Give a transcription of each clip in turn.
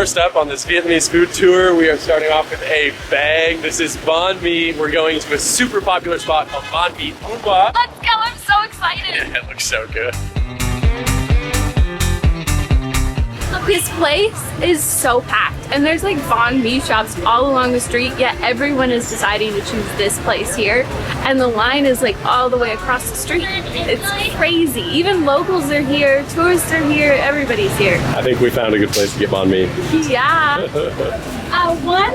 First up on this Vietnamese food tour, we are starting off with a bang. This is Bánh Mì. We're going to a super popular spot called Bánh Mì. Let's go, I'm so excited. Yeah, it looks so good. This place is so packed, and there's like Bánh Mì shops all along the street, yet everyone is deciding to choose this place here. And the line is like all the way across the street. It's crazy. Even locals are here, tourists are here, everybody's here. I think we found a good place to get Bánh Mì. Yeah. One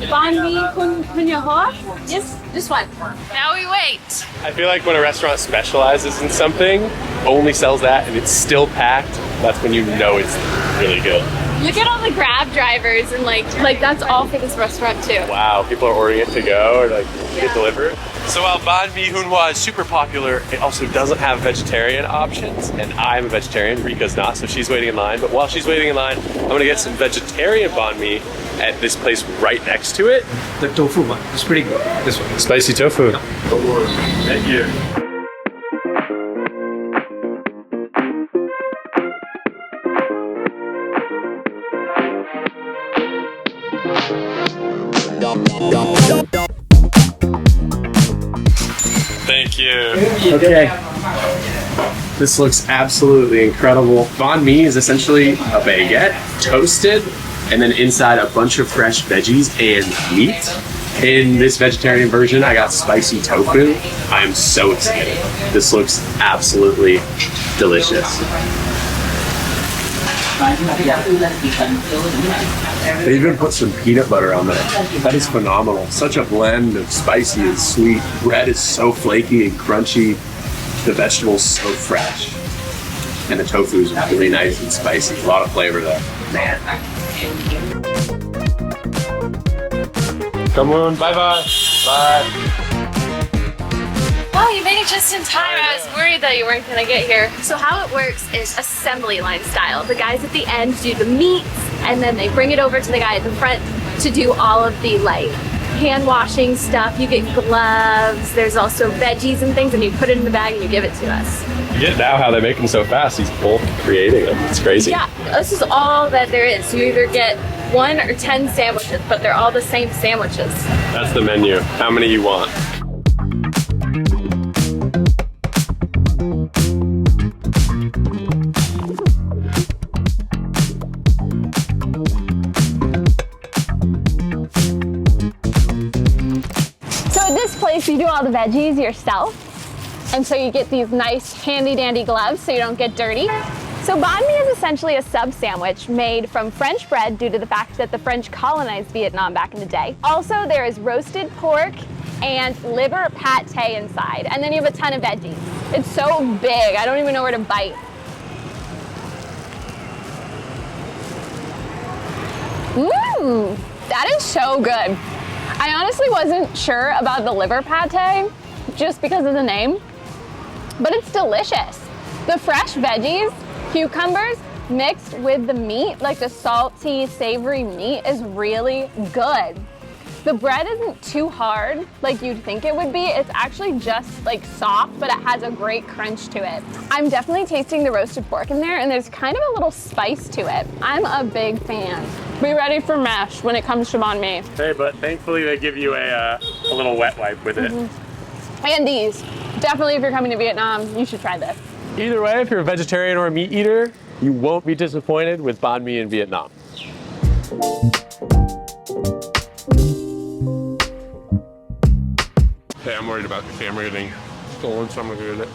Bánh Mì kun your horse? Yes, this one. Now we wait. I feel like when a restaurant specializes in something, only sells that, and it's still packed, that's when you know it's really good. Look at all the Grab drivers, and like that's all for this restaurant too. Wow, people are ordering it to go or like get delivered. So while Bánh Mì Hun Hoa is super popular, it also doesn't have vegetarian options, and I'm a vegetarian, Rika's not, so she's waiting in line. But while she's waiting in line, I'm gonna get some vegetarian Bánh Mì at this place right next to it. The tofu one, it's pretty good, this one. Spicy tofu. Yeah. Thank you. Thank you. Okay. This looks absolutely incredible. Bánh Mì is essentially a baguette, toasted, and then inside a bunch of fresh veggies and meat. In this vegetarian version, I got spicy tofu. I am so excited. This looks absolutely delicious. They even put some peanut butter on that. That is phenomenal. Such a blend of spicy and sweet. Bread is so flaky and crunchy. The vegetables so fresh. And the tofu is really nice and spicy. A lot of flavor there. Man. Come on, bye-bye. Bye. Wow, you made it just in time. I was worried that you weren't gonna get here. So how it works is assembly line style. The guys at the end do the meats, and then they bring it over to the guy at the front to do all of the like hand washing stuff. You get gloves, there's also veggies and things, and you put it in the bag and you give it to us. You get now how they make them so fast. He's both creating them. It's crazy. Yeah, this is all that there is. You either get 1 or 10 sandwiches, but they're all the same sandwiches. That's the menu. How many you want? You do all the veggies yourself, and so you get these nice handy dandy gloves so you don't get dirty. So bánh mì is essentially a sub sandwich made from French bread due to the fact that the French colonized Vietnam back in the day. Also, there is roasted pork and liver pate inside, and then you have a ton of veggies. It's so big, I don't even know where to bite. Mmm, that is so good. I honestly wasn't sure about the liver pate just because of the name, but it's delicious. The fresh veggies, cucumbers, mixed with the meat, like the salty, savory meat, is really good. The bread isn't too hard like you'd think it would be. It's actually just like soft, but it has a great crunch to it. I'm definitely tasting the roasted pork in there, and there's kind of a little spice to it. I'm a big fan. Be ready for mash when it comes to bánh mì. Hey, but thankfully they give you a little wet wipe with it. And these. Definitely, if you're coming to Vietnam, you should try this. Either way, if you're a vegetarian or a meat eater, you won't be disappointed with bánh mì in Vietnam. Hey, I'm worried about the camera getting stolen, so I'm gonna get it.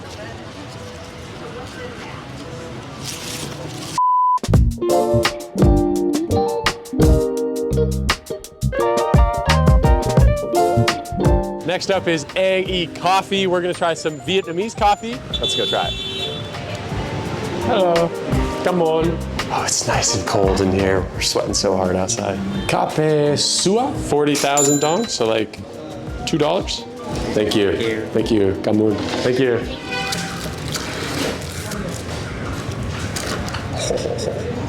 Next up is Ang E coffee. We're gonna try some Vietnamese coffee. Let's go try it. Hello, come on. Oh, it's nice and cold in here. We're sweating so hard outside. Cafe Sua, 40,000 dong, so like $2. Thank you. Thank you. Come on. Thank you.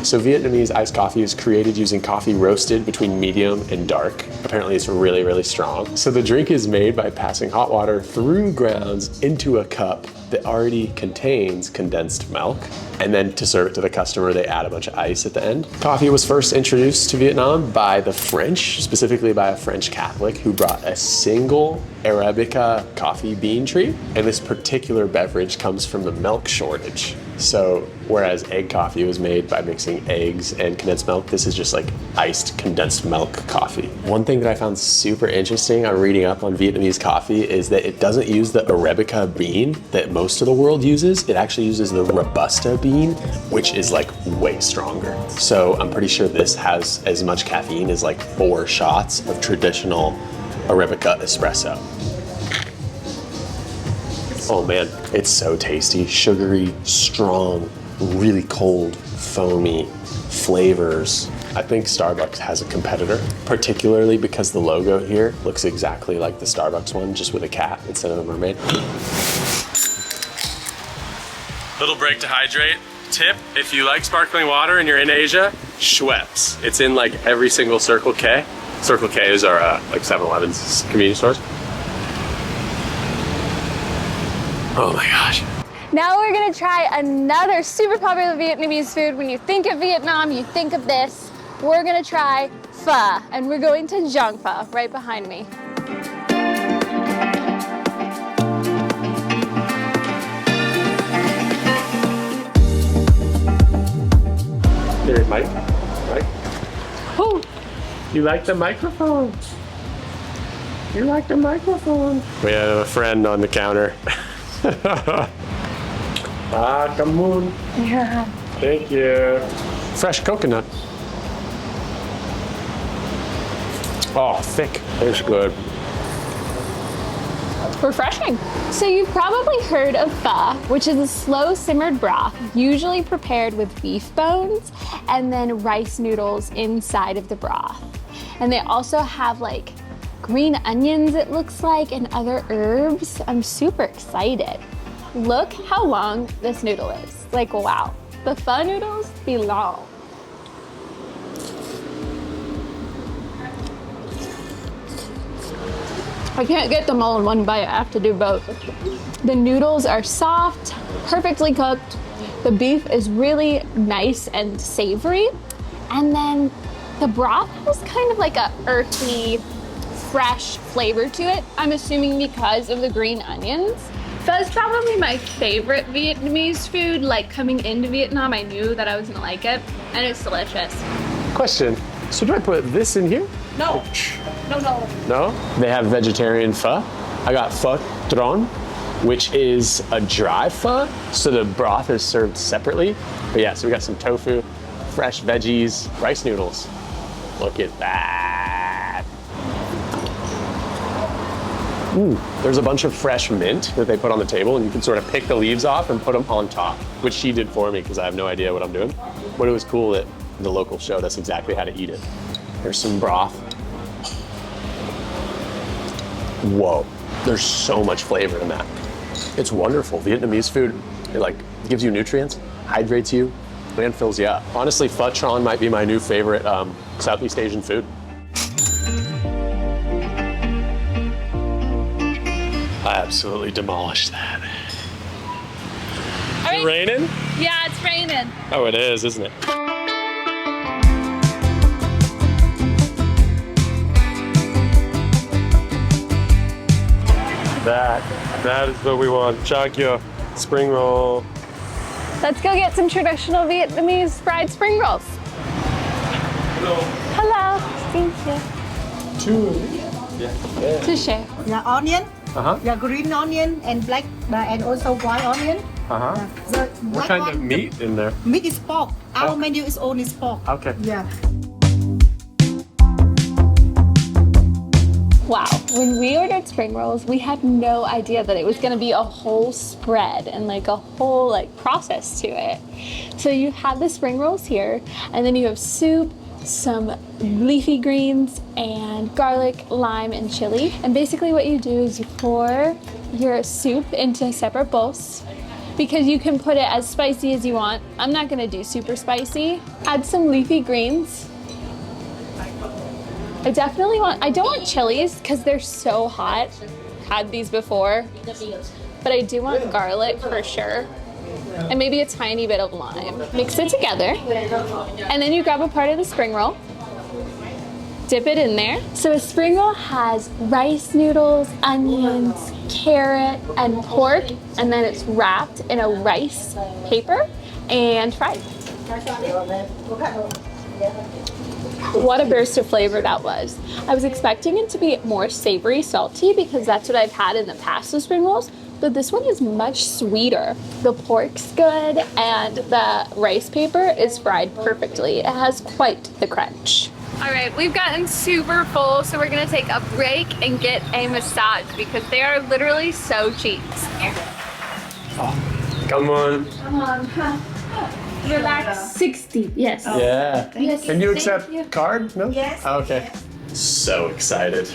So Vietnamese iced coffee is created using coffee roasted between medium and dark. Apparently it's really, really strong. So the drink is made by passing hot water through grounds into a cup, that already contains condensed milk. And then to serve it to the customer, they add a bunch of ice at the end. Coffee was first introduced to Vietnam by the French, specifically by a French Catholic who brought a single Arabica coffee bean tree. And this particular beverage comes from the milk shortage. So whereas egg coffee was made by mixing eggs and condensed milk, this is just like iced condensed milk coffee. One thing that I found super interesting on reading up on Vietnamese coffee is that it doesn't use the Arabica bean that most of the world uses. It actually uses the Robusta bean, which is like way stronger. So I'm pretty sure this has as much caffeine as like 4 shots of traditional Arabica espresso. Oh man, it's so tasty, sugary, strong, really cold, foamy flavors. I think Starbucks has a competitor, particularly because the logo here looks exactly like the Starbucks one, just with a cat instead of a mermaid. Little break to hydrate. Tip, if you like sparkling water and you're in Asia, Schweppes. It's in like every single Circle K. Circle K is our like 7-Eleven's convenience stores. Oh my gosh. Now we're gonna try another super popular Vietnamese food. When you think of Vietnam, you think of this. We're gonna try pho, and we're going to Giang Pho, right behind me. Here, Mike. Oh, you like the microphone? You like the microphone? We have a friend on the counter. Ah, come on. Yeah. Thank you. Fresh coconut. Oh, thick. It's good. Refreshing. So you've probably heard of pho, which is a slow simmered broth, usually prepared with beef bones and then rice noodles inside of the broth. And they also have like green onions, it looks like, and other herbs. I'm super excited. Look how long this noodle is. Like, wow. The pho noodles be long. I can't get them all in one bite. I have to do both. The noodles are soft, perfectly cooked. The beef is really nice and savory. And then the broth has kind of like a earthy, fresh flavor to it. I'm assuming because of the green onions. Pho is probably my favorite Vietnamese food. Like coming into Vietnam, I knew that I was gonna like it, and it's delicious. Question. So do I put this in here? No, no. No? They have vegetarian pho. I got Pho Tron, which is a dry pho, so the broth is served separately. But yeah, so we got some tofu, fresh veggies, rice noodles. Look at that. Ooh, there's a bunch of fresh mint that they put on the table, and you can sort of pick the leaves off and put them on top, which she did for me because I have no idea what I'm doing. But it was cool that the local showed us exactly how to eat it. There's some broth. Whoa, there's so much flavor in that. It's wonderful. Vietnamese food, it like gives you nutrients, hydrates you, and fills you up. Honestly, Pho Tron might be my new favorite Southeast Asian food. I absolutely demolished that. Is it raining? Yeah, it's raining. Oh, it is, isn't it? That is what we want. Chagyo, spring roll. Let's go get some traditional Vietnamese fried spring rolls. Hello. Hello. Thank you. To share. Yeah, onion. Uh-huh. Yeah, green onion and black and also white onion. Uh-huh. The What black kind one, of meat in there? Meat is pork. Our Pork. menu is only pork. Okay. Yeah. Wow, when we ordered spring rolls, we had no idea that it was gonna be a whole spread and like a whole like process to it. So you have the spring rolls here, and then you have soup, some leafy greens, and garlic, lime, and chili. And basically what you do is you pour your soup into separate bowls, because you can put it as spicy as you want. I'm not gonna do super spicy. Add some leafy greens. I don't want chilies because they're so hot. Had these before. but I do want garlic for sure. And maybe a tiny bit of lime. Mix it together. And then you grab a part of the spring roll. Dip it in there. So a spring roll has rice noodles, onions, carrot, and pork. And then it's wrapped in a rice paper and fried. What a burst of flavor that was. I was expecting it to be more savory, salty, because that's what I've had in the past with spring rolls, but this one is much sweeter. The pork's good, and the rice paper is fried perfectly. It has quite the crunch. All right, we've gotten super full, so we're gonna take a break and get a massage because they are literally so cheap. Come on. Come on. Relax. 60, yes. Yeah. Yes. Can you accept card? No? Yes. Oh, okay. So excited.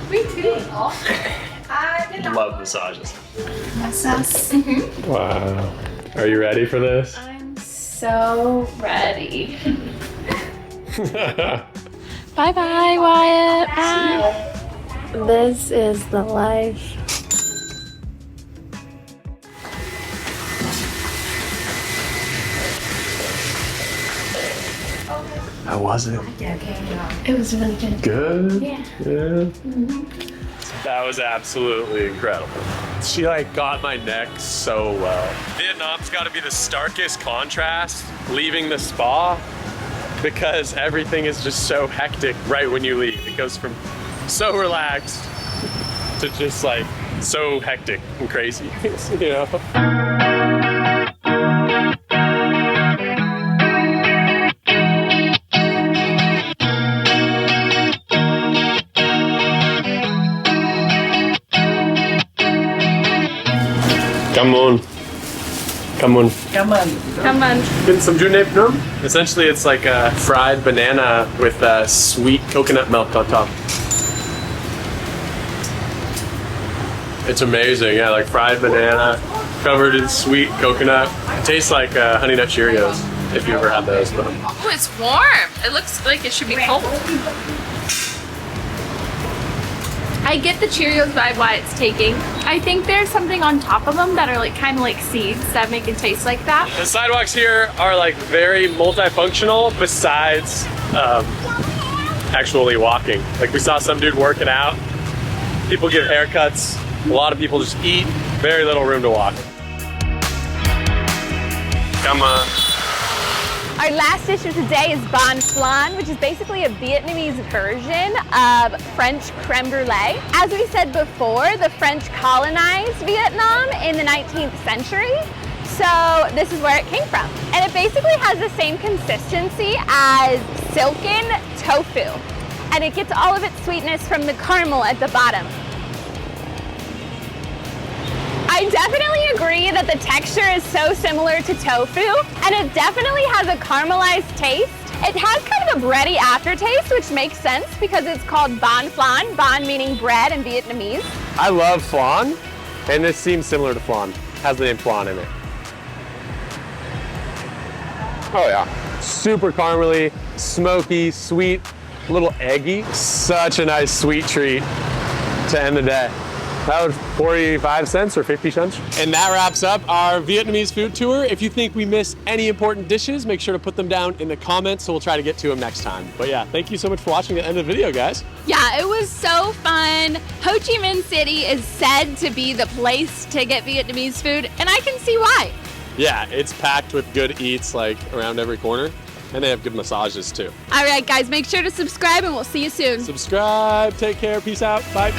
Me too. Love massages. Massage. Wow. Are you ready for this? I'm so ready. Bye-bye, Wyatt. Bye. This is the life. How was it? It was really good. Good? Yeah. That was absolutely incredible. She like got my neck so well. Vietnam's got to be the starkest contrast leaving the spa because everything is just so hectic right when you leave. It goes from so relaxed to just like so hectic and crazy, you know? Come on. Come on. Come on. Getting some Junep Num? Essentially, it's like a fried banana with sweet coconut milk on top. It's amazing, yeah, like fried banana covered in sweet coconut. It tastes like Honey Nut Cheerios, if you ever had those. But Oh, it's warm. It looks like it should be cold. I get the Cheerios vibe Wyatt's taking. I think there's something on top of them that are like kind of like seeds that make it taste like that. the sidewalks here are like very multifunctional besides actually walking. Like we saw some dude working out. People give haircuts. A lot of people just eat. Very little room to walk. Come on. Our last dish of today is Bánh Flan, which is basically a Vietnamese version of French creme brulee. As we said before, the French colonized Vietnam in the 19th century, so this is where it came from. And it basically has the same consistency as silken tofu, and it gets all of its sweetness from the caramel at the bottom. I definitely agree that the texture is so similar to tofu, and it definitely has a caramelized taste. It has kind of a bready aftertaste, which makes sense because it's called Bánh Flan, bánh meaning bread in Vietnamese. I love flan, and this seems similar to flan. Has the name flan in it. Oh yeah. Super caramely, smoky, sweet, a little eggy. Such a nice sweet treat to end the day. That was 45 cents or 50 cents. And that wraps up our Vietnamese food tour. If you think we missed any important dishes, make sure to put them down in the comments so we'll try to get to them next time. But yeah, thank you so much for watching the end of the video, guys. Yeah, it was so fun. Ho Chi Minh City is said to be the place to get Vietnamese food, and I can see why. Yeah, it's packed with good eats like around every corner. And they have good massages too. All right, guys, make sure to subscribe and we'll see you soon. Subscribe, take care, peace out, bye.